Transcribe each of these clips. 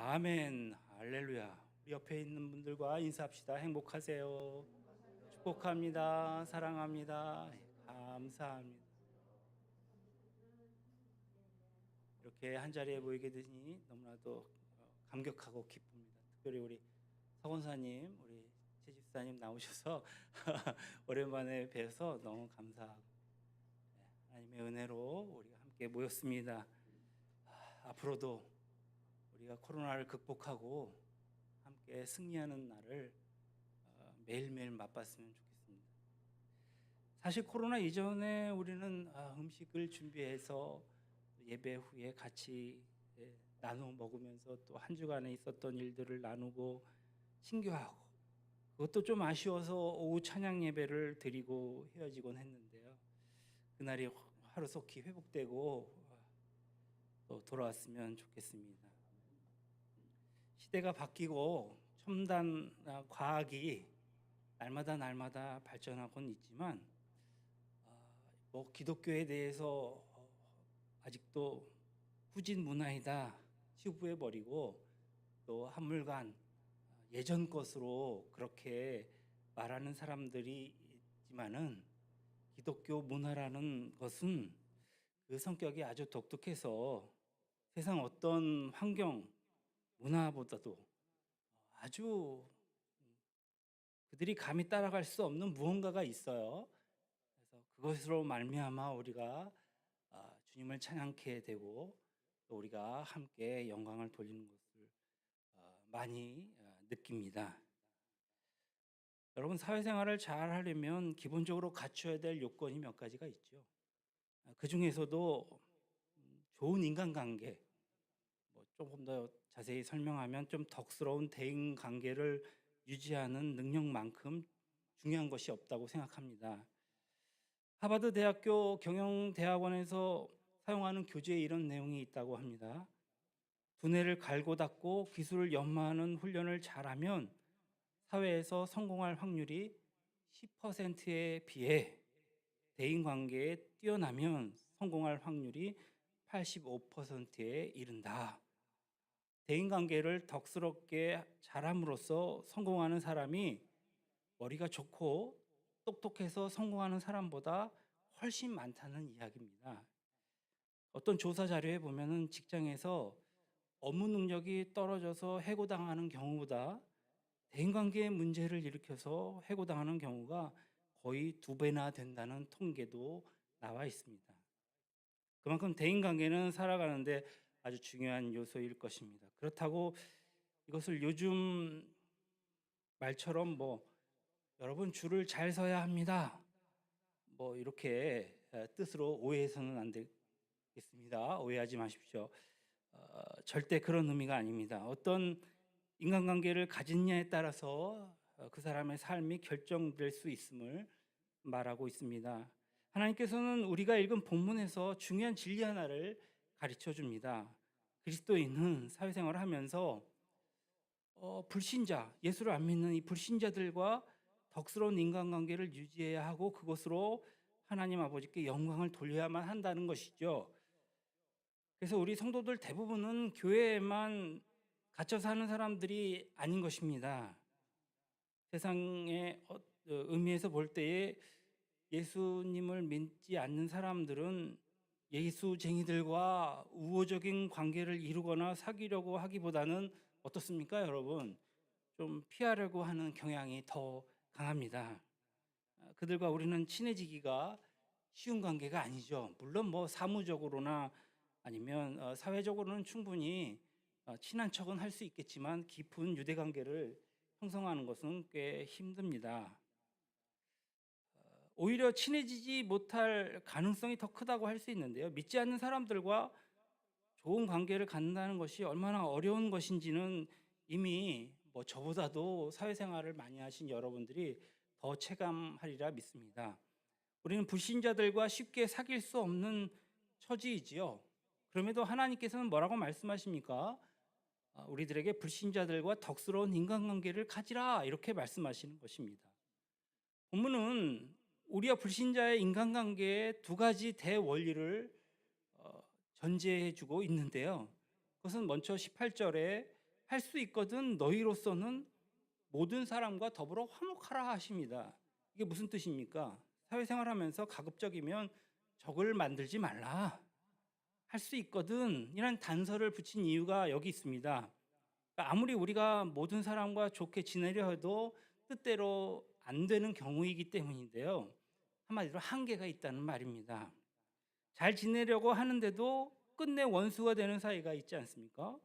아멘, 할렐루야. 우리 옆에 있는 분들과 인사합시다. 행복하세요. 축복합니다. 사랑합니다. 감사합니다. 이렇게 한 자리에 모이게 되니 너무나도 감격하고 기쁩니다. 특별히 우리 서원사님, 우리 최집사님 나오셔서 오랜만에 뵈서 너무 감사하고 하나님의 은혜로 우리가 함께 모였습니다. 앞으로도 우리가 코로나를 극복하고 함께 승리하는 날을 매일매일 맛봤으면 좋겠습니다. 사실 코로나 이전에 우리는 음식을 준비해서 예배 후에 같이 나눠 먹으면서 또 한 주간에 있었던 일들을 나누고 신교하고, 그것도 좀 아쉬워서 오후 찬양 예배를 드리고 헤어지곤 했는데요. 그날이 하루속히 회복되고 또 돌아왔으면 좋겠습니다. 시대가 바뀌고 첨단 과학이 날마다 발전하고는 있지만 기독교에 대해서 아직도 후진 문화이다 치부해 버리고 또 한물간 예전 것으로 그렇게 말하는 사람들이 있지만은, 기독교 문화라는 것은 그 성격이 아주 독특해서 세상 어떤 환경 문화보다도 아주 그들이 감히 따라갈 수 없는 무언가가 있어요. 그래서 그것으로 말미암아 우리가 주님을 찬양케 되고 또 우리가 함께 영광을 돌리는 것을 많이 느낍니다. 여러분, 사회생활을 잘 하려면 기본적으로 갖춰야 될 요건이 몇 가지가 있죠. 그 중에서도 좋은 인간관계, 조금 더 자세히 설명하면 좀 덕스러운 대인관계를 유지하는 능력만큼 중요한 것이 없다고 생각합니다. 하버드 대학교 경영대학원에서 사용하는 교재에 이런 내용이 있다고 합니다. 두뇌를 갈고 닦고 기술을 연마하는 훈련을 잘하면 사회에서 성공할 확률이 10%에 비해 대인관계에 뛰어나면 성공할 확률이 85%에 이른다. 대인관계를 덕스럽게 잘함으로써 성공하는 사람이 머리가 좋고 똑똑해서 성공하는 사람보다 훨씬 많다는 이야기입니다. 어떤 조사 자료에 보면은 직장에서 업무 능력이 떨어져서 해고당하는 경우보다 대인관계의 문제를 일으켜서 해고당하는 경우가 거의 2배나 된다는 통계도 나와 있습니다. 그만큼 대인관계는 살아가는데 아주 중요한 요소일 것입니다. 그렇다고 이것을 요즘 말처럼 여러분 줄을 잘 서야 합니다, 이렇게 뜻으로 오해해서는 안 되겠습니다. 오해하지 마십시오. 절대 그런 의미가 아닙니다. 어떤 인간관계를 가진냐에 따라서 그 사람의 삶이 결정될 수 있음을 말하고 있습니다. 하나님께서는 우리가 읽은 본문에서 중요한 진리 하나를 가르쳐 줍니다. 그리스도인은 사회생활을 하면서 불신자, 예수를 안 믿는 이 불신자들과 덕스러운 인간관계를 유지해야 하고 그것으로 하나님 아버지께 영광을 돌려야만 한다는 것이죠. 그래서 우리 성도들 대부분은 교회에만 갇혀 사는 사람들이 아닌 것입니다. 세상의 의미에서 볼 때에 예수님을 믿지 않는 사람들은 예수쟁이들과 우호적인 관계를 이루거나 사귀려고 하기보다는 어떻습니까, 여러분? 좀 피하려고 하는 경향이 더 강합니다. 그들과 우리는 친해지기가 쉬운 관계가 아니죠. 물론 사무적으로나 아니면 사회적으로는 충분히 친한 척은 할 수 있겠지만 깊은 유대 관계를 형성하는 것은 꽤 힘듭니다. 오히려 친해지지 못할 가능성이 더 크다고 할 수 있는데요. 믿지 않는 사람들과 좋은 관계를 갖는다는 것이 얼마나 어려운 것인지는 이미 저보다도 사회생활을 많이 하신 여러분들이 더 체감하리라 믿습니다. 우리는 불신자들과 쉽게 사귈 수 없는 처지이지요. 그럼에도 하나님께서는 뭐라고 말씀하십니까? 우리들에게 불신자들과 덕스러운 인간관계를 가지라, 이렇게 말씀하시는 것입니다. 본문은 우리와 불신자의 인간관계의 2가지 대원리를 전제해주고 있는데요. 그것은 먼저 18절에 할 수 있거든 너희로서는 모든 사람과 더불어 화목하라 하십니다. 이게 무슨 뜻입니까? 사회생활하면서 가급적이면 적을 만들지 말라. 할 수 있거든 이런 단서를 붙인 이유가 여기 있습니다. 그러니까 아무리 우리가 모든 사람과 좋게 지내려 해도 뜻대로 안 되는 경우이기 때문인데요. 한마디로 한계가 있다는 말입니다. 잘 지내려고 하는데도 끝내 원수가 되는 사이가 있지 않습니까?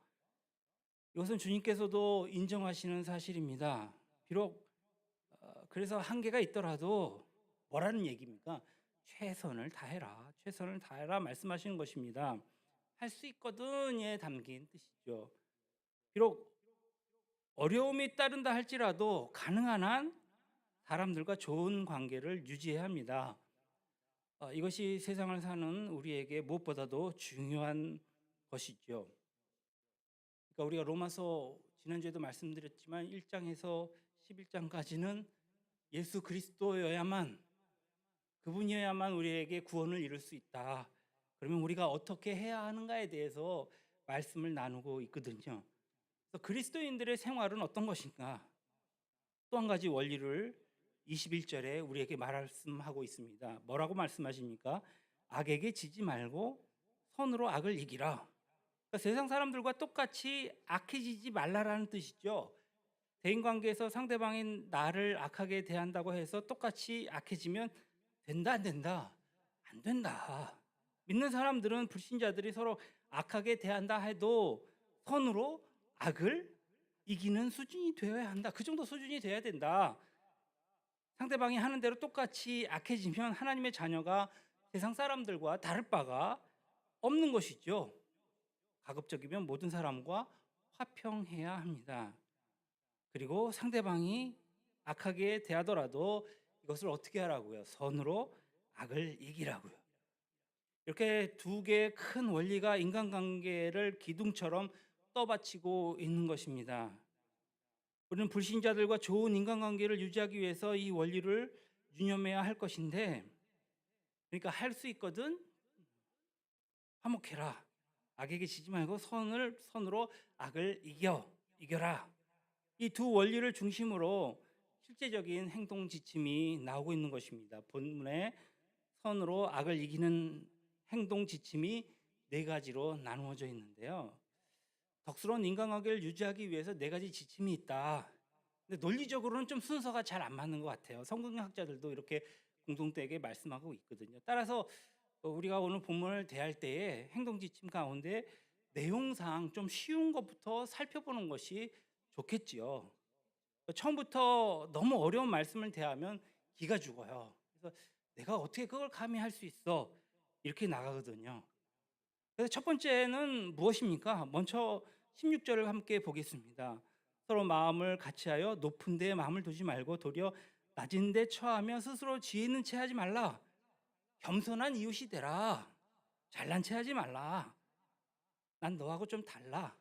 이것은 주님께서도 인정하시는 사실입니다. 비록 그래서 한계가 있더라도 뭐라는 얘기입니까? 최선을 다해라. 최선을 다해라 말씀하시는 것입니다. 할 수 있거든에 담긴 뜻이죠. 비록 어려움이 따른다 할지라도 가능한 한 사람들과 좋은 관계를 유지해야 합니다. 이것이 세상을 사는 우리에게 무엇보다도 중요한 것이죠. 그러니까 우리가 로마서 지난주에도 말씀드렸지만 1장에서 11장까지는 예수 그리스도여야만, 그분이어야만 우리에게 구원을 이룰 수 있다. 그러면 우리가 어떻게 해야 하는가에 대해서 말씀을 나누고 있거든요. 그래서 그리스도인들의 생활은 어떤 것인가? 또 한 가지 원리를 21절에 우리에게 말씀하고 있습니다. 뭐라고 말씀하십니까? 악에게 지지 말고 선으로 악을 이기라. 그러니까 세상 사람들과 똑같이 악해지지 말라라는 뜻이죠. 대인관계에서 상대방인 나를 악하게 대한다고 해서 똑같이 악해지면 된다 안 된다? 안 된다. 믿는 사람들은 불신자들이 서로 악하게 대한다 해도 선으로 악을 이기는 수준이 되어야 한다. 그 정도 수준이 돼야 된다. 상대방이 하는 대로 똑같이 악해지면 하나님의 자녀가 세상 사람들과 다를 바가 없는 것이죠. 가급적이면 모든 사람과 화평해야 합니다. 그리고 상대방이 악하게 대하더라도 이것을 어떻게 하라고요? 선으로 악을 이기라고요. 이렇게 두 개의 큰 원리가 인간관계를 기둥처럼 떠받치고 있는 것입니다. 우리는 불신자들과 좋은 인간관계를 유지하기 위해서 이 원리를 유념해야 할 것인데, 그러니까 할 수 있거든 화목해라. 악에게 지지 말고 선으로 악을 이겨라. 이 두 원리를 중심으로 실제적인 행동 지침이 나오고 있는 것입니다. 본문에 선으로 악을 이기는 행동 지침이 네 가지로 나누어져 있는데요. 덕스러운 인간관계를 유지하기 위해서 네 가지 지침이 있다. 근데 논리적으로는 좀 순서가 잘 안 맞는 것 같아요. 성경학자들도 이렇게 공동되게 말씀하고 있거든요. 따라서 우리가 오늘 본문을 대할 때에 행동 지침 가운데 내용상 좀 쉬운 것부터 살펴보는 것이 좋겠지요. 처음부터 너무 어려운 말씀을 대하면 기가 죽어요. 그래서 내가 어떻게 그걸 감히 할 수 있어? 이렇게 나가거든요. 그래서 첫 번째는 무엇입니까? 먼저 16절을 함께 보겠습니다. 서로 마음을 같이하여 높은 데에 마음을 두지 말고 도리어 낮은 데 처하며 스스로 지혜 있는 채 하지 말라. 겸손한 이웃이 되라. 잘난 채 하지 말라. 난 너하고 좀 달라.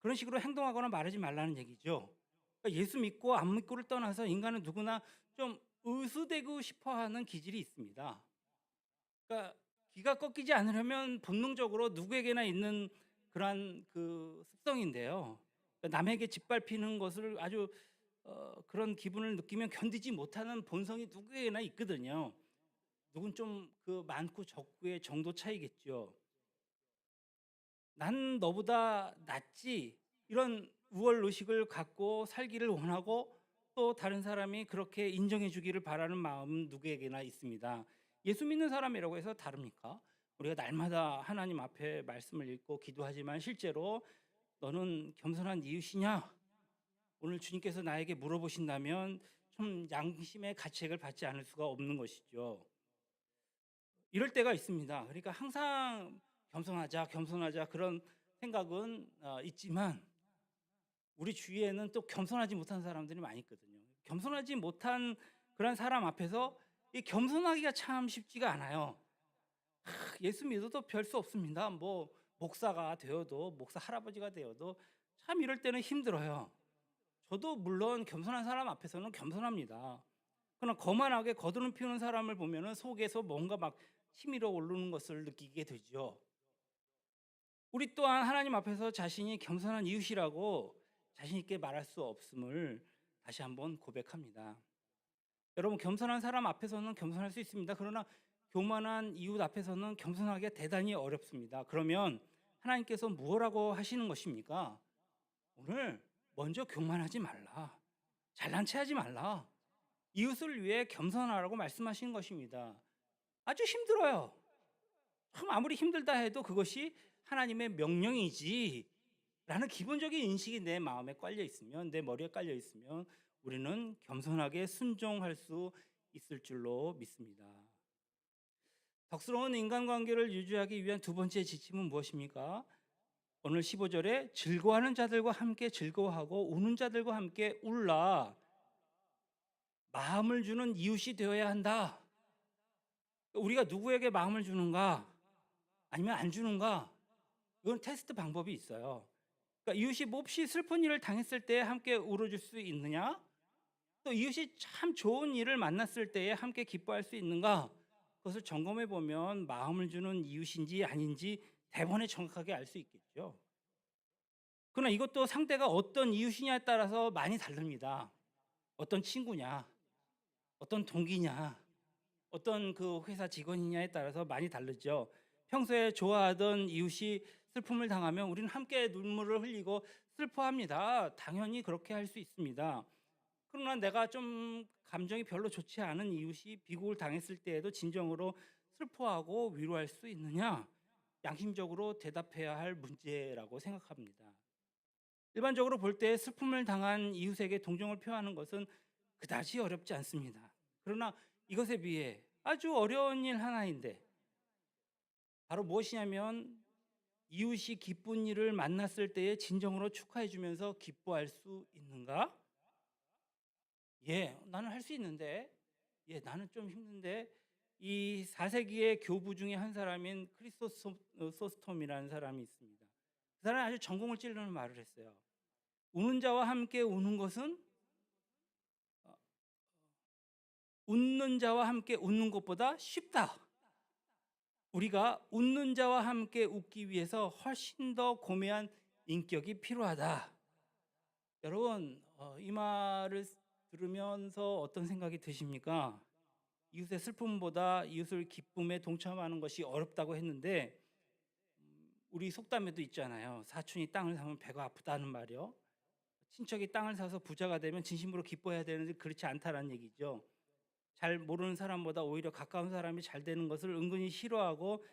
그런 식으로 행동하거나 말하지 말라는 얘기죠. 그러니까 예수 믿고 안 믿고를 떠나서 인간은 누구나 좀 의수되고 싶어하는 기질이 있습니다. 그러니까 기가 꺾이지 않으려면 본능적으로 누구에게나 있는 그러한 그 습성인데요. 그러니까 남에게 짓밟히는 것을 아주 그런 기분을 느끼면 견디지 못하는 본성이 누구에게나 있거든요. 누군 좀 그 많고 적고의 정도 차이겠죠. 난 너보다 낫지 이런 우월 의식을 갖고 살기를 원하고 또 다른 사람이 그렇게 인정해 주기를 바라는 마음 누구에게나 있습니다. 예수 믿는 사람이라고 해서 다릅니까? 우리가 날마다 하나님 앞에 말씀을 읽고 기도하지만 실제로 너는 겸손한 이웃이냐? 오늘 주님께서 나에게 물어보신다면 좀 양심의 가책을 받지 않을 수가 없는 것이죠. 이럴 때가 있습니다. 그러니까 항상 겸손하자 그런 생각은 있지만 우리 주위에는 또 겸손하지 못한 사람들이 많이 있거든요. 겸손하지 못한 그런 사람 앞에서 이 겸손하기가 참 쉽지가 않아요. 예수 믿어도 별 수 없습니다. 뭐 목사가 되어도 목사 할아버지가 되어도 참 이럴 때는 힘들어요. 저도 물론 겸손한 사람 앞에서는 겸손합니다. 그러나 거만하게 거드름 피우는 사람을 보면은 속에서 뭔가 막 치밀어 오르는 것을 느끼게 되죠. 우리 또한 하나님 앞에서 자신이 겸손한 이웃이라고 자신 있게 말할 수 없음을 다시 한번 고백합니다. 여러분, 겸손한 사람 앞에서는 겸손할 수 있습니다. 그러나 교만한 이웃 앞에서는 겸손하기가 대단히 어렵습니다. 그러면 하나님께서 무엇라고 하시는 것입니까? 오늘 먼저 교만하지 말라. 잘난 체하지 말라. 이웃을 위해 겸손하라고 말씀하시는 것입니다. 아주 힘들어요. 참 아무리 힘들다 해도 그것이 하나님의 명령이지 라는 기본적인 인식이 내 마음에 깔려 있으면, 내 머리에 깔려 있으면 우리는 겸손하게 순종할 수 있을 줄로 믿습니다. 덕스러운 인간관계를 유지하기 위한 두 번째 지침은 무엇입니까? 오늘 15절에 즐거워하는 자들과 함께 즐거워하고 우는 자들과 함께 울라. 마음을 주는 이웃이 되어야 한다. 우리가 누구에게 마음을 주는가 아니면 안 주는가, 이건 테스트 방법이 있어요. 그러니까 이웃이 몹시 슬픈 일을 당했을 때 함께 울어줄 수 있느냐, 또 이웃이 참 좋은 일을 만났을 때에 함께 기뻐할 수 있는가, 그것을 점검해 보면 마음을 주는 이웃인지 아닌지 대번에 정확하게 알 수 있겠죠. 그러나 이것도 상대가 어떤 이웃이냐에 따라서 많이 다릅니다. 어떤 친구냐, 어떤 동기냐, 어떤 그 회사 직원이냐에 따라서 많이 다르죠. 평소에 좋아하던 이웃이 슬픔을 당하면 우리는 함께 눈물을 흘리고 슬퍼합니다. 당연히 그렇게 할 수 있습니다. 그러나 내가 좀 감정이 별로 좋지 않은 이웃이 비극을 당했을 때에도 진정으로 슬퍼하고 위로할 수 있느냐? 양심적으로 대답해야 할 문제라고 생각합니다. 일반적으로 볼 때 슬픔을 당한 이웃에게 동정을 표하는 것은 그다지 어렵지 않습니다. 그러나 이것에 비해 아주 어려운 일 하나인데, 바로 무엇이냐면 이웃이 기쁜 일을 만났을 때에 진정으로 축하해 주면서 기뻐할 수 있는가? 예, 나는 할 수 있는데, 예, 나는 좀 힘든데. 이 4세기의 교부 중에 한 사람인 크리소스톰이라는 사람이 있습니다. 그 사람이 아주 전공을 찌르는 말을 했어요. 우는 자와 함께 우는 것은 웃는 자와 함께 웃는 것보다 쉽다. 우리가 웃는 자와 함께 웃기 위해서 훨씬 더 고매한 인격이 필요하다. 여러분, 이 말을 들으면서 어떤 생각이 드십니까? 이웃의 슬픔보다 이웃을 기쁨에 동참하는 것이 어렵다고 했는데, 우리 속담에도 있잖아요. 사촌이 땅을 사면 배가 아프다는 말이요. 친척이 땅을 사서 부자가 되면 진심으로 기뻐해야 되는데 그렇지 않다는 얘기죠. 잘 모르는 사람보다 오히려 가까운 사람이 잘 되는 것을 은근히 싫어하고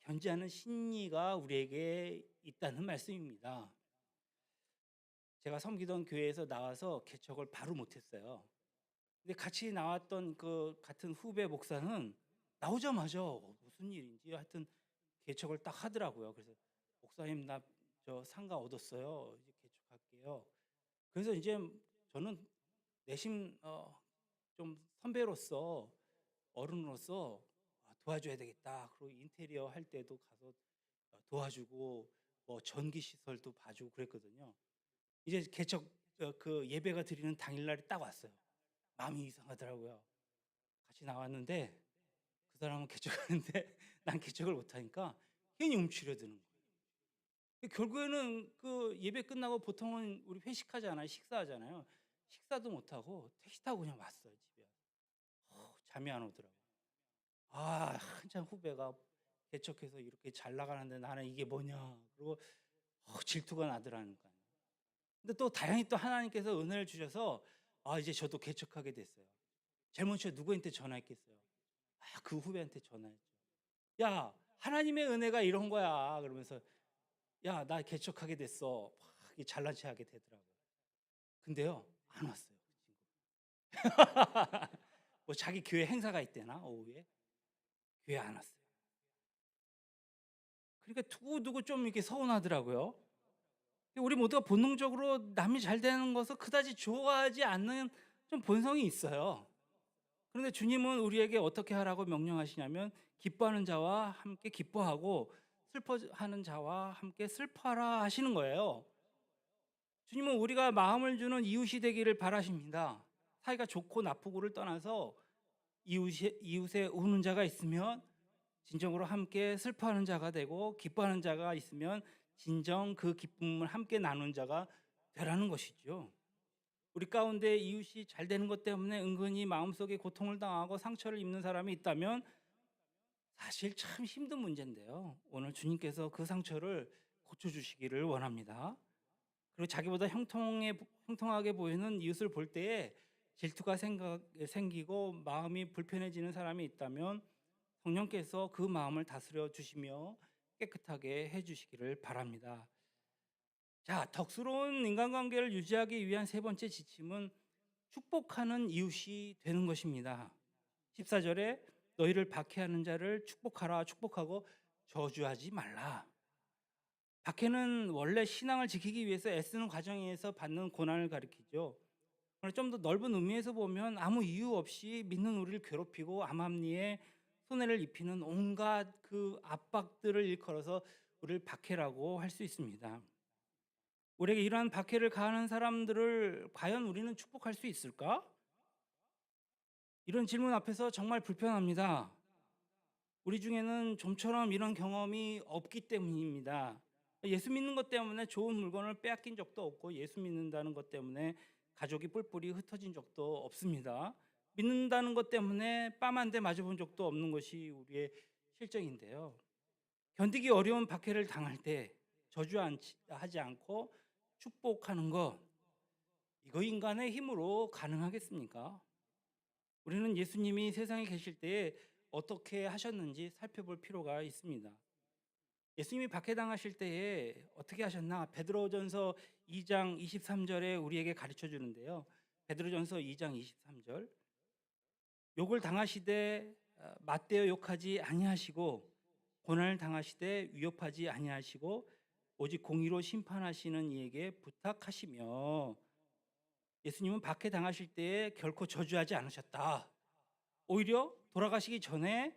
견지하는 심리가 우리에게 있다는 말씀입니다. 제가 섬기던 교회에서 나와서 개척을 바로 못했어요. 근데 같이 나왔던 그 같은 후배 목사는 나오자마자 무슨 일인지 하여튼 개척을 딱 하더라고요. 그래서 목사님, 나 저 상가 얻었어요. 이제 개척할게요. 그래서 이제 저는 내심 좀 선배로서, 어른으로서 도와줘야 되겠다. 그리고 인테리어 할 때도 가서 도와주고 뭐 전기 시설도 봐주고 그랬거든요. 이제 개척 그 예배가 드리는 당일날이 딱 왔어요. 마음이 이상하더라고요. 같이 나왔는데 그 사람은 개척하는데 난 개척을 못하니까 괜히 움츠려드는 거예요. 결국에는 그 예배 끝나고 보통은 우리 회식하잖아요. 식사하잖아요. 식사도 못하고 택시 타고 그냥 왔어요, 집에. 잠이 안 오더라고요. 한참 후배가 개척해서 이렇게 잘 나가는데 나는 이게 뭐냐. 그리고 질투가 나더라는 거예요. 근데 또 다행히 또 하나님께서 은혜를 주셔서 이제 저도 개척하게 됐어요. 제일 먼저 누구한테 전화했겠어요? 그 후배한테 전화했죠. 야, 하나님의 은혜가 이런 거야. 그러면서 야, 나 개척하게 됐어. 막 잘난 체 하게 되더라고요. 근데요, 안 왔어요, 그 친구. 뭐 자기 교회 행사가 있대나 오후에 교회 안 왔어요. 그러니까 두고두고 좀 이렇게 서운하더라고요. 우리 모두가 본능적으로 남이 잘 되는 것을 그다지 좋아하지 않는 좀 본성이 있어요. 그런데 주님은 우리에게 어떻게 하라고 명령하시냐면 기뻐하는 자와 함께 기뻐하고 슬퍼하는 자와 함께 슬퍼하라 하시는 거예요. 주님은 우리가 마음을 주는 이웃이 되기를 바라십니다. 사이가 좋고 나쁘고를 떠나서 이웃에 우는 자가 있으면 진정으로 함께 슬퍼하는 자가 되고, 기뻐하는 자가 있으면 진정 그 기쁨을 함께 나눈 자가 되라는 것이죠. 우리 가운데 이웃이 잘 되는 것 때문에 은근히 마음속에 고통을 당하고 상처를 입는 사람이 있다면 사실 참 힘든 문제인데요. 오늘 주님께서 그 상처를 고쳐주시기를 원합니다. 그리고 자기보다 형통하게 보이는 이웃을 볼 때에 질투가 생기고 마음이 불편해지는 사람이 있다면 성령께서 그 마음을 다스려 주시며 깨끗하게 해주시기를 바랍니다. 자, 덕스러운 인간관계를 유지하기 위한 세 번째 지침은 축복하는 이웃이 되는 것입니다. 14절에 너희를 박해하는 자를 축복하라, 축복하고 저주하지 말라. 박해는 원래 신앙을 지키기 위해서 애쓰는 과정에서 받는 고난을 가리키죠. 그러나 좀 더 넓은 의미에서 보면 아무 이유 없이 믿는 우리를 괴롭히고 암암리에 손해를 입히는 온갖 그 압박들을 일컬어서 우리를 박해라고 할 수 있습니다. 우리에게 이러한 박해를 가하는 사람들을 과연 우리는 축복할 수 있을까? 이런 질문 앞에서 정말 불편합니다. 우리 중에는 좀처럼 이런 경험이 없기 때문입니다. 예수 믿는 것 때문에 좋은 물건을 빼앗긴 적도 없고 예수 믿는다는 것 때문에 가족이 뿔뿔이 흩어진 적도 없습니다. 믿는다는 것 때문에 뺨 한 대 맞아본 적도 없는 것이 우리의 실정인데요. 견디기 어려운 박해를 당할 때 저주하지 않고 축복하는 것, 이거 인간의 힘으로 가능하겠습니까? 우리는 예수님이 세상에 계실 때에 어떻게 하셨는지 살펴볼 필요가 있습니다. 예수님이 박해당하실 때에 어떻게 하셨나? 베드로전서 2장 23절에 우리에게 가르쳐 주는데요. 베드로전서 2장 23절. 욕을 당하시되 맞대어 욕하지 아니하시고 고난을 당하시되 위협하지 아니하시고 오직 공의로 심판하시는 이에게 부탁하시며. 예수님은 박해 당하실 때에 결코 저주하지 않으셨다. 오히려 돌아가시기 전에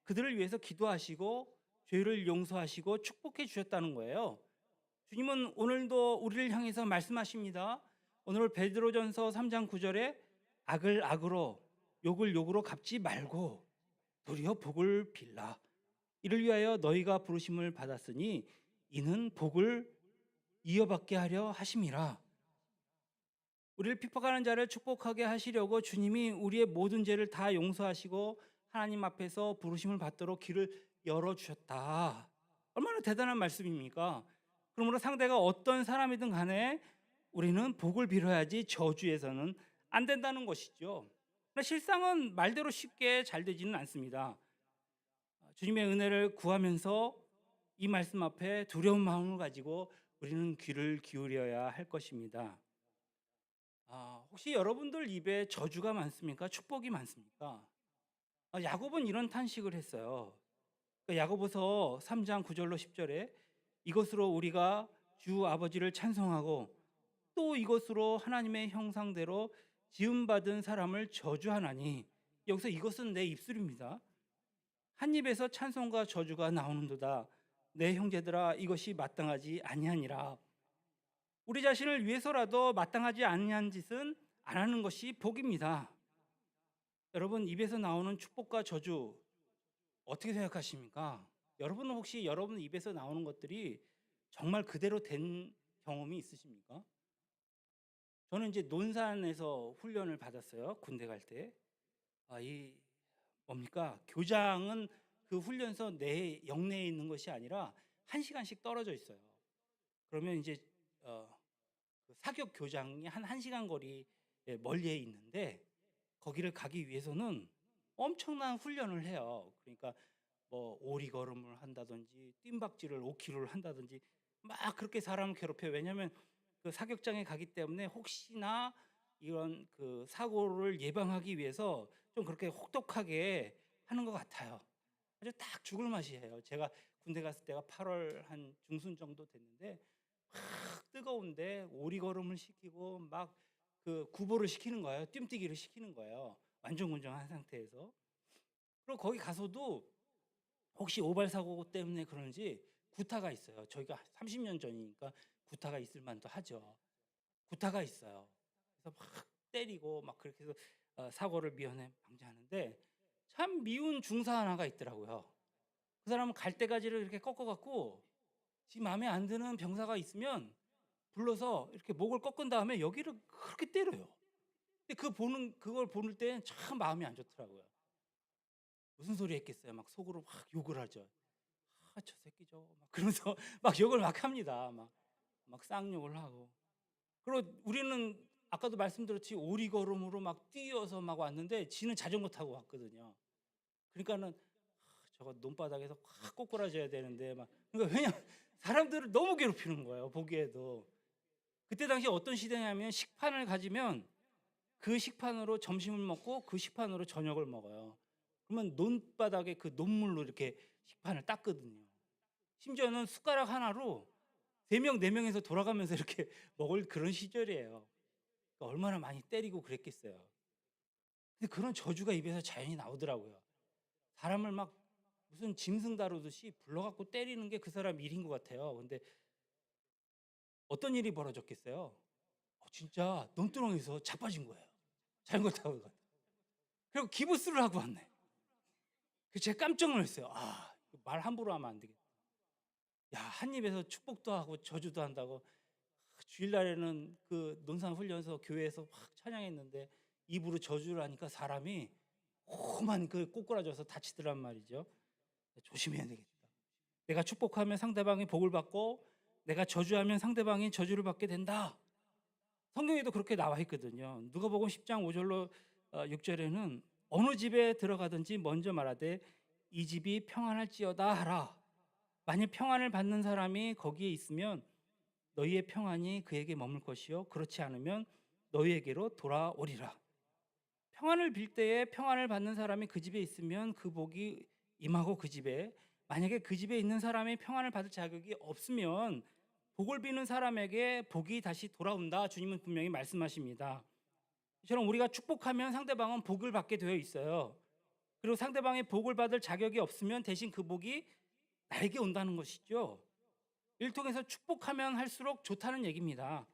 그들을 위해서 기도하시고 죄를 용서하시고 축복해 주셨다는 거예요. 주님은 오늘도 우리를 향해서 말씀하십니다. 오늘 베드로전서 3장 9절에 악을 악으로 욕을 욕으로 갚지 말고 도리어 복을 빌라. 이를 위하여 너희가 부르심을 받았으니 이는 복을 이어받게 하려 하심이라. 우리를 핍박하는 자를 축복하게 하시려고 주님이 우리의 모든 죄를 다 용서하시고 하나님 앞에서 부르심을 받도록 길을 열어주셨다. 얼마나 대단한 말씀입니까? 그러므로 상대가 어떤 사람이든 간에 우리는 복을 빌어야지 저주해서는 안 된다는 것이죠. 그러나 실상은 말대로 쉽게 잘 되지는 않습니다. 주님의 은혜를 구하면서 이 말씀 앞에 두려운 마음을 가지고 우리는 귀를 기울여야 할 것입니다. 혹시 여러분들 입에 저주가 많습니까? 축복이 많습니까? 야곱은 이런 탄식을 했어요. 야고보서 3장 9절로 10절에 이것으로 우리가 주 아버지를 찬송하고 또 이것으로 하나님의 형상대로 지음받은 사람을 저주하나니. 여기서 이것은 내 입술입니다. 한 입에서 찬송과 저주가 나오는도다. 내 형제들아 이것이 마땅하지 아니하니라. 우리 자신을 위해서라도 마땅하지 아니한 짓은 안 하는 것이 복입니다. 여러분, 입에서 나오는 축복과 저주 어떻게 생각하십니까? 여러분은 혹시 여러분 입에서 나오는 것들이 정말 그대로 된 경험이 있으십니까? 저는 이제 논산에서 훈련을 받았어요. 군대 갈 때. 이 뭡니까? 교장은 그 훈련소 영내에 있는 것이 아니라 1시간씩 떨어져 있어요. 그러면 이제 그 사격 교장이 한 1시간 거리 멀리에 있는데 거기를 가기 위해서는 엄청난 훈련을 해요. 그러니까 뭐 오리걸음을 한다든지 뜀박질을 5km를 한다든지 막 그렇게 사람을 괴롭혀요. 왜냐하면 그 사격장에 가기 때문에 혹시나 이런 그 사고를 예방하기 위해서 좀 그렇게 혹독하게 하는 것 같아요. 아주 딱 죽을 맛이에요. 제가 군대 갔을 때가 8월 한 중순 정도 됐는데 막 뜨거운데 오리걸음을 시키고 막 그 구보를 시키는 거예요. 뜀뛰기를 시키는 거예요. 완전군정한 상태에서. 그리고 거기 가서도 혹시 오발 사고 때문에 그런지 구타가 있어요. 저희가 30년 전이니까 구타가 있을 만도 하죠. 구타가 있어요. 그래서 막 때리고 막 그렇게 해서 사고를 미연에 방지하는데 참 미운 중사 하나가 있더라고요. 그 사람은 갈대가지를 이렇게 꺾어갖고 지 마음에 안 드는 병사가 있으면 불러서 이렇게 목을 꺾은 다음에 여기를 그렇게 때려요. 근데 그걸 보는 때는 참 마음이 안 좋더라고요. 무슨 소리 했겠어요. 막 속으로 막 욕을 하죠. "아 저 새끼 막 그러면서 막 욕을 막 합니다. 막 쌍욕을 하고. 그리고 우리는 아까도 말씀드렸지 오리걸음으로 막 뛰어서 막 왔는데 지는 자전거 타고 왔거든요. 그러니까는 저거 논바닥에서 확 꼬꾸라져야 되는데 막 그러니까 왜냐면 사람들을 너무 괴롭히는 거예요, 보기에도. 그때 당시에 어떤 시대냐면 식판을 가지면 그 식판으로 점심을 먹고 그 식판으로 저녁을 먹어요. 그러면 논바닥에 그 논물로 이렇게 식판을 닦거든요. 심지어는 숟가락 하나로 3명, 4명에서 돌아가면서 이렇게 먹을 그런 시절이에요. 그러니까 얼마나 많이 때리고 그랬겠어요. 근데 그런 저주가 입에서 자연히 나오더라고요. 사람을 막 무슨 짐승 다루듯이 불러갖고 때리는 게 그 사람 일인 것 같아요. 근데 어떤 일이 벌어졌겠어요? 진짜 논두렁에서 자빠진 거예요. 자전거 타고 가. 그리고 기부스를 하고 왔네. 제가 깜짝 놀랐어요. 말 함부로 하면 안 되겠다. 야, 한 입에서 축복도 하고 저주도 한다고. 주일날에는 그 논산 훈련소 교회에서 확 찬양했는데 입으로 저주를 하니까 사람이 험한 그 꼬꾸라져서 다치더란 말이죠. 조심해야 되겠다. 내가 축복하면 상대방이 복을 받고 내가 저주하면 상대방이 저주를 받게 된다. 성경에도 그렇게 나와 있거든요. 누가복음 10장 5절로 6절에는 어느 집에 들어가든지 먼저 말하되 이 집이 평안할지어다 하라. 만일 평안을 받는 사람이 거기에 있으면 너희의 평안이 그에게 머물 것이요 그렇지 않으면 너희에게로 돌아오리라. 평안을 빌 때에 평안을 받는 사람이 그 집에 있으면 그 복이 임하고 그 집에, 만약에 그 집에 있는 사람이 평안을 받을 자격이 없으면 복을 비는 사람에게 복이 다시 돌아온다. 주님은 분명히 말씀하십니다. 이처럼 우리가 축복하면 상대방은 복을 받게 되어 있어요. 그리고 상대방이 복을 받을 자격이 없으면 대신 그 복이 나에게 온다는 것이죠. 이를 통해서 축복하면 할수록 좋다는 얘기입니다.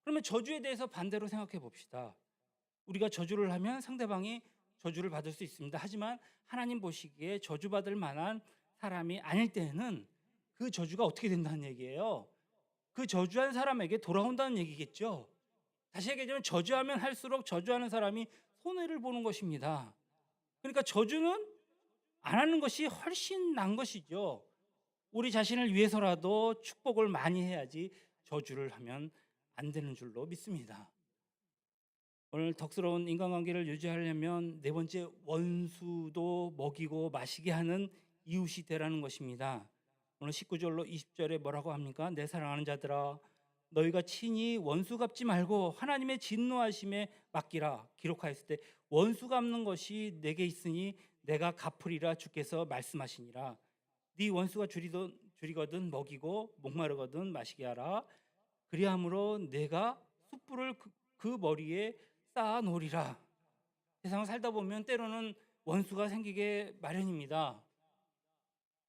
그러면 저주에 대해서 반대로 생각해 봅시다. 우리가 저주를 하면 상대방이 저주를 받을 수 있습니다. 하지만 하나님 보시기에 저주받을 만한 사람이 아닐 때에는 그 저주가 어떻게 된다는 얘기예요? 그 저주한 사람에게 돌아온다는 얘기겠죠. 다시 얘기하자면 저주하면 할수록 저주하는 사람이 손해를 보는 것입니다. 그러니까 저주는 안 하는 것이 훨씬 난 것이죠. 우리 자신을 위해서라도 축복을 많이 해야지 저주를 하면 안 되는 줄로 믿습니다. 오늘 덕스러운 인간관계를 유지하려면 네 번째, 원수도 먹이고 마시게 하는 이웃이 되라는 것입니다. 오늘 19절로 20절에 뭐라고 합니까? 내 사랑하는 자들아 너희가 친히 원수 갚지 말고 하나님의 진노하심에 맡기라. 기록하였을 때 원수 갚는 것이 내게 있으니 내가 갚으리라 주께서 말씀하시니라. 네 원수가 줄이거든 먹이고 목마르거든 마시게 하라. 그리함으로 내가 숯불을 그 머리에 쌓아 놓으리라. 세상을 살다 보면 때로는 원수가 생기게 마련입니다.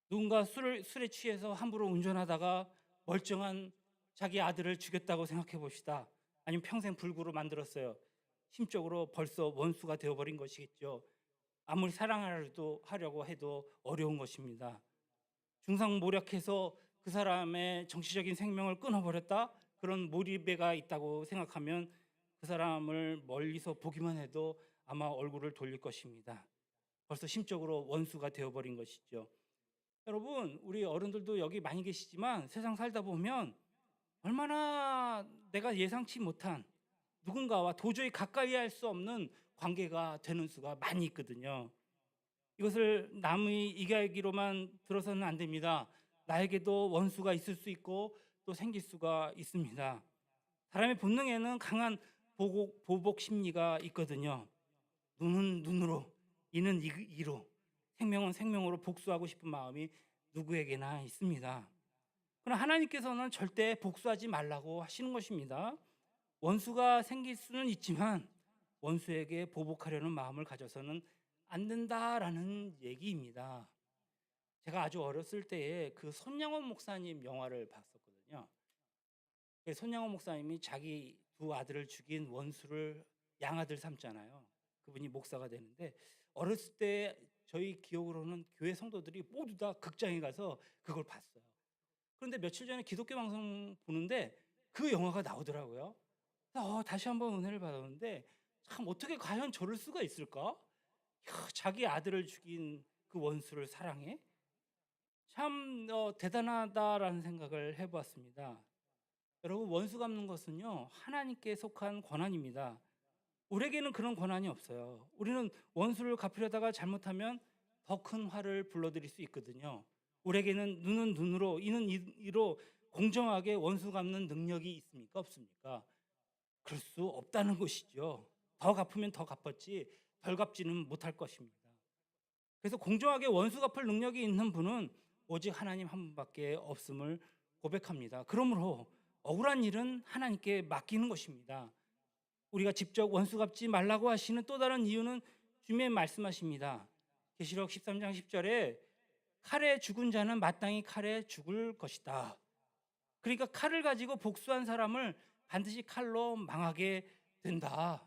누군가 술에 취해서 함부로 운전하다가 멀쩡한 자기 아들을 죽였다고 생각해 봅시다. 아니면 평생 불구로 만들었어요. 심적으로 벌써 원수가 되어버린 것이겠죠. 아무리 사랑하려고 해도 어려운 것입니다. 중상모략해서 그 사람의 정치적인 생명을 끊어버렸다? 그런 몰입애가 있다고 생각하면 그 사람을 멀리서 보기만 해도 아마 얼굴을 돌릴 것입니다. 벌써 심적으로 원수가 되어버린 것이죠. 여러분, 우리 어른들도 여기 많이 계시지만 세상 살다 보면 얼마나 내가 예상치 못한 누군가와 도저히 가까이 할 수 없는 관계가 되는 수가 많이 있거든요. 이것을 남의 이야기로만 들어서는 안 됩니다. 나에게도 원수가 있을 수 있고 또 생길 수가 있습니다. 사람의 본능에는 강한 보복 심리가 있거든요. 눈은 눈으로, 이는 이로, 생명은 생명으로 복수하고 싶은 마음이 누구에게나 있습니다. 그러나 하나님께서는 절대 복수하지 말라고 하시는 것입니다. 원수가 생길 수는 있지만 원수에게 보복하려는 마음을 가져서는 안 된다라는 얘기입니다. 제가 아주 어렸을 때에 그 손양원 목사님 영화를 봤었거든요. 손양원 목사님이 자기 두 아들을 죽인 원수를 양아들 삼잖아요. 그분이 목사가 되는데 어렸을 때 저희 기억으로는 교회 성도들이 모두 다 극장에 가서 그걸 봤어요. 그런데 며칠 전에 기독교 방송 보는데 그 영화가 나오더라고요. 그래서 다시 한번 은혜를 받았는데 참 어떻게 과연 저럴 수가 있을까? 자기 아들을 죽인 그 원수를 사랑해? 참 대단하다라는 생각을 해보았습니다. 여러분, 원수 갚는 것은요 하나님께 속한 권한입니다. 우리에게는 그런 권한이 없어요. 우리는 원수를 갚으려다가 잘못하면 더 큰 화를 불러들일 수 있거든요. 우리에게는 눈은 눈으로 이는 이로 공정하게 원수 갚는 능력이 있습니까? 없습니까? 그럴 수 없다는 것이죠. 더 갚으면 더 갚았지 덜 갚지는 못할 것입니다. 그래서 공정하게 원수 갚을 능력이 있는 분은 오직 하나님 한 분밖에 없음을 고백합니다. 그러므로 억울한 일은 하나님께 맡기는 것입니다. 우리가 직접 원수 갚지 말라고 하시는 또 다른 이유는 주님의 말씀하십니다. 계시록 13장 10절에 칼에 죽은 자는 마땅히 칼에 죽을 것이다. 그러니까 칼을 가지고 복수한 사람을 반드시 칼로 망하게 된다.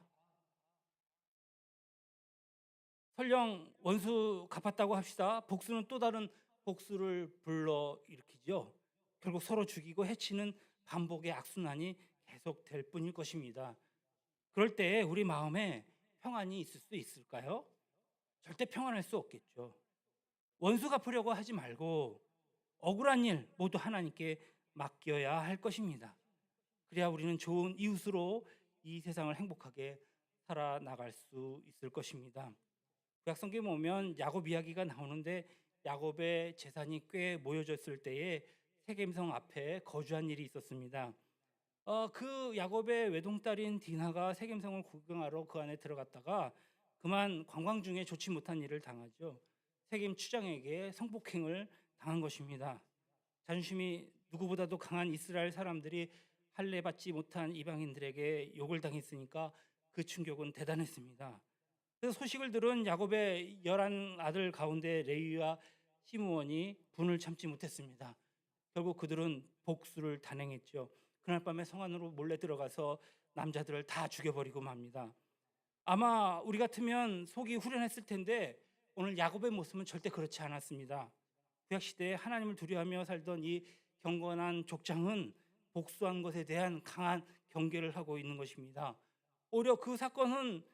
설령 원수 갚았다고 합시다. 복수는 또 다른 복수를 불러일으키죠. 결국 서로 죽이고 해치는 반복의 악순환이 계속될 뿐일 것입니다. 그럴 때 우리 마음에 평안이 있을 수 있을까요? 절대 평안할 수 없겠죠. 원수 갚으려고 하지 말고 억울한 일 모두 하나님께 맡겨야 할 것입니다. 그래야 우리는 좋은 이웃으로 이 세상을 행복하게 살아나갈 수 있을 것입니다. 구약성경에 보면 야곱 이야기가 나오는데 야곱의 재산이 꽤 모여졌을 때에 세겜성 앞에 거주한 일이 있었습니다. 그 야곱의 외동딸인 디나가 세겜성을 구경하러 그 안에 들어갔다가 그만 관광 중에 좋지 못한 일을 당하죠. 세겜 추장에게 성폭행을 당한 것입니다. 자존심이 누구보다도 강한 이스라엘 사람들이 할례 받지 못한 이방인들에게 욕을 당했으니까 그 충격은 대단했습니다. 그래서 소식을 들은 야곱의 11 아들 가운데 레위와 시므온이 분을 참지 못했습니다. 결국 그들은 복수를 단행했죠. 그날 밤에 성 안으로 몰래 들어가서 남자들을 다 죽여버리고 맙니다. 아마 우리 같으면 속이 후련했을 텐데 오늘 야곱의 모습은 절대 그렇지 않았습니다. 구약시대에 하나님을 두려워하며 살던 이 경건한 족장은 복수한 것에 대한 강한 경계를 하고 있는 것입니다. 오히려 그 사건은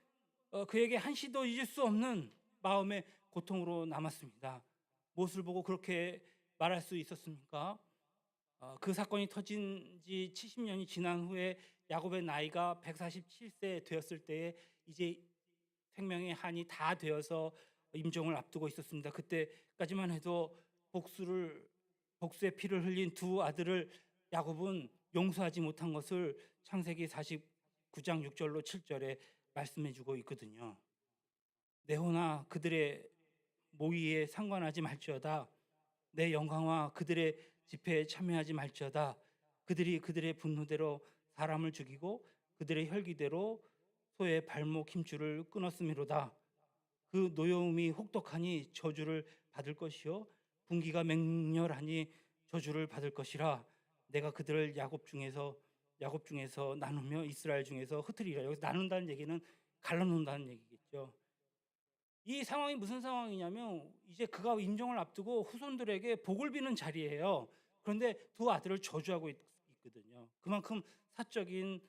그에게 한시도 잊을 수 없는 마음의 고통으로 남았습니다. 무엇을 보고 그렇게 말할 수 있었습니까? 그 사건이 터진 지 70년이 지난 후에 야곱의 나이가 147세 되었을 때에 이제 생명의 한이 다 되어서 임종을 앞두고 있었습니다. 그때까지만 해도 복수의 피를 흘린 두 아들을 야곱은 용서하지 못한 것을 창세기 49장 6절로 7절에 말씀해 주고 있거든요. 내호나 그들의 모의에 상관하지 말지어다. 내 영광과 그들의 집회에 참여하지 말지어다. 그들이 그들의 분노대로 사람을 죽이고 그들의 혈기대로 소의 발목 힘줄을 끊었음이로다. 그 노여움이 혹독하니 저주를 받을 것이요 분기가 맹렬하니 저주를 받을 것이라. 내가 그들을 야곱 중에서 나누며 이스라엘 중에서 흩으리라. 여기서 나눈다는 얘기는 갈라놓는다는 얘기겠죠. 이 상황이 무슨 상황이냐면 이제 그가 임종을 앞두고 후손들에게 복을 비는 자리예요. 그런데 두 아들을 저주하고 있거든요. 그만큼 사적인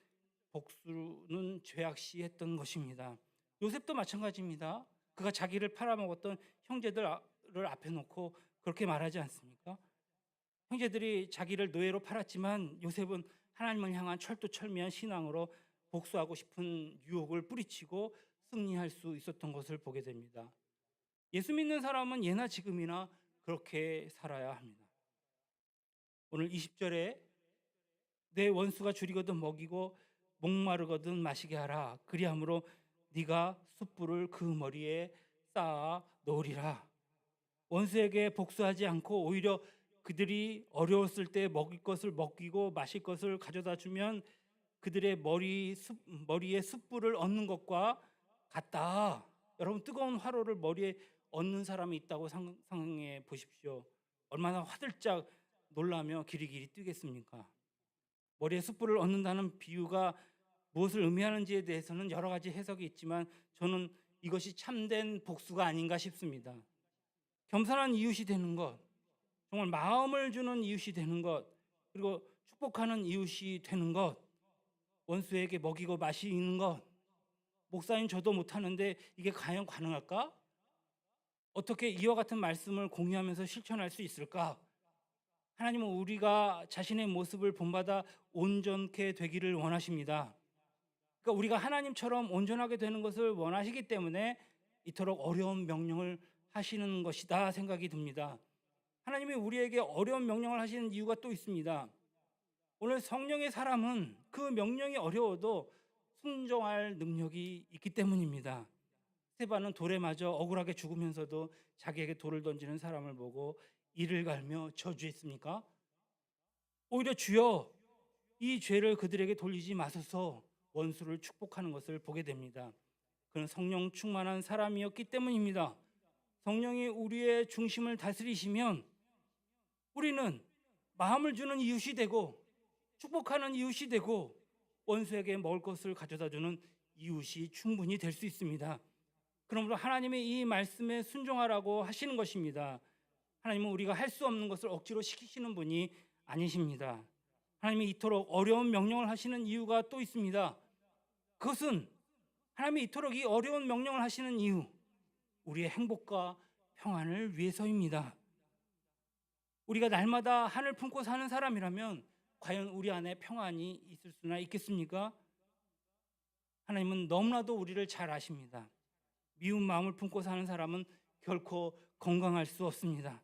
복수는 죄악시했던 것입니다. 요셉도 마찬가지입니다. 그가 자기를 팔아먹었던 형제들을 앞에 놓고 그렇게 말하지 않습니까? 형제들이 자기를 노예로 팔았지만 요셉은 하나님을 향한 철두철미한 신앙으로 복수하고 싶은 유혹을 뿌리치고 승리할 수 있었던 것을 보게 됩니다. 예수 믿는 사람은 예나 지금이나 그렇게 살아야 합니다. 오늘 20절에 내 원수가 줄이거든 먹이고 목마르거든 마시게 하라. 그리함으로 네가 숯불을 그 머리에 쌓아 놓으리라. 원수에게 복수하지 않고 오히려 그들이 어려웠을 때 먹일 것을 먹이고 마실 것을 가져다 주면 그들의 머리에 숯불을 얹는 것과 같다. 여러분, 뜨거운 화로를 머리에 얹는 사람이 있다고 상상해 보십시오. 얼마나 화들짝 놀라며 기리기리 뛰겠습니까? 머리에 숯불을 얹는다는 비유가 무엇을 의미하는지에 대해서는 여러 가지 해석이 있지만 저는 이것이 참된 복수가 아닌가 싶습니다. 겸손한 이웃이 되는 것, 정말 마음을 주는 이웃이 되는 것, 그리고 축복하는 이웃이 되는 것, 원수에게 먹이고 마시는 것, 목사인 저도 못하는데 이게 과연 가능할까? 어떻게 이와 같은 말씀을 공유하면서 실천할 수 있을까? 하나님은 우리가 자신의 모습을 본받아 온전케 되기를 원하십니다. 그러니까 우리가 하나님처럼 온전하게 되는 것을 원하시기 때문에 이토록 어려운 명령을 하시는 것이다 생각이 듭니다. 하나님이 우리에게 어려운 명령을 하시는 이유가 또 있습니다. 오늘 성령의 사람은 그 명령이 어려워도 순종할 능력이 있기 때문입니다. 스데반은 돌에 맞아 억울하게 죽으면서도 자기에게 돌을 던지는 사람을 보고 이를 갈며 저주했습니까? 오히려 주여 이 죄를 그들에게 돌리지 마소서 원수를 축복하는 것을 보게 됩니다. 그는 성령 충만한 사람이었기 때문입니다. 성령이 우리의 중심을 다스리시면 우리는 마음을 주는 이웃이 되고 축복하는 이웃이 되고 원수에게 먹을 것을 가져다 주는 이웃이 충분히 될 수 있습니다. 그러므로 하나님의 이 말씀에 순종하라고 하시는 것입니다. 하나님은 우리가 할 수 없는 것을 억지로 시키시는 분이 아니십니다. 하나님이 이토록 어려운 명령을 하시는 이유가 또 있습니다. 그것은 하나님이 이토록 이 어려운 명령을 하시는 이유, 우리의 행복과 평안을 위해서입니다. 우리가 날마다 하늘 품고 사는 사람이라면 과연 우리 안에 평안이 있을 수나 있겠습니까? 하나님은 너무나도 우리를 잘 아십니다. 미운 마음을 품고 사는 사람은 결코 건강할 수 없습니다.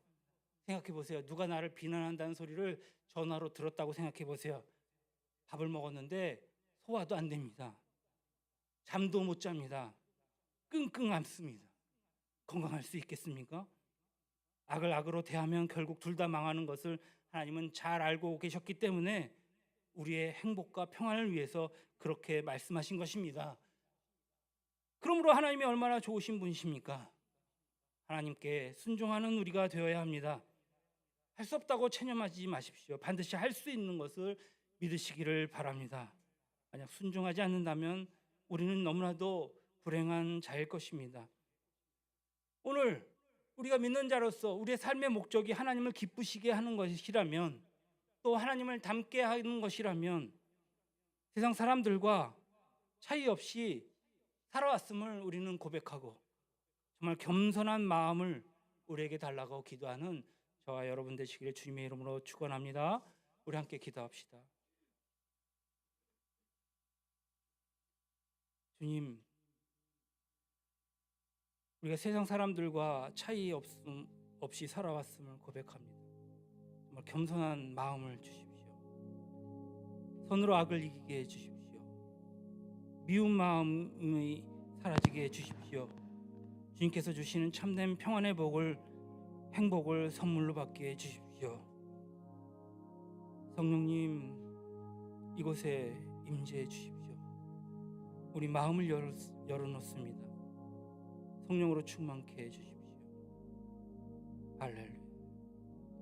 생각해 보세요. 누가 나를 비난한다는 소리를 전화로 들었다고 생각해 보세요. 밥을 먹었는데 소화도 안 됩니다. 잠도 못 잡니다. 끙끙 앓습니다. 건강할 수 있겠습니까? 악을 악으로 대하면 결국 둘 다 망하는 것을 하나님은 잘 알고 계셨기 때문에 우리의 행복과 평안을 위해서 그렇게 말씀하신 것입니다. 그러므로 하나님이 얼마나 좋으신 분이십니까? 하나님께 순종하는 우리가 되어야 합니다. 할 수 없다고 체념하지 마십시오. 반드시 할 수 있는 것을 믿으시기를 바랍니다. 만약 순종하지 않는다면 우리는 너무나도 불행한 자일 것입니다. 오늘 우리가 믿는 자로서 우리의 삶의 목적이 하나님을 기쁘시게 하는 것이라면, 또 하나님을 닮게 하는 것이라면 세상 사람들과 차이 없이 살아왔음을 우리는 고백하고 정말 겸손한 마음을 우리에게 달라고 기도하는 저와 여러분 되시기를 주님의 이름으로 축원합니다. 우리 함께 기도합시다. 주님, 우리가 세상 사람들과 차이 없이 살아왔음을 고백합니다. 정말 겸손한 마음을 주십시오. 손으로 악을 이기게 해주십시오. 미운 마음이 사라지게 해주십시오. 주님께서 주시는 참된 평안의 복을, 행복을 선물로 받게 해주십시오. 성령님, 이곳에 임재해 주십시오. 우리 마음을 열어놓습니다. 성령으로 충만케 해주십시오. 할렐루야.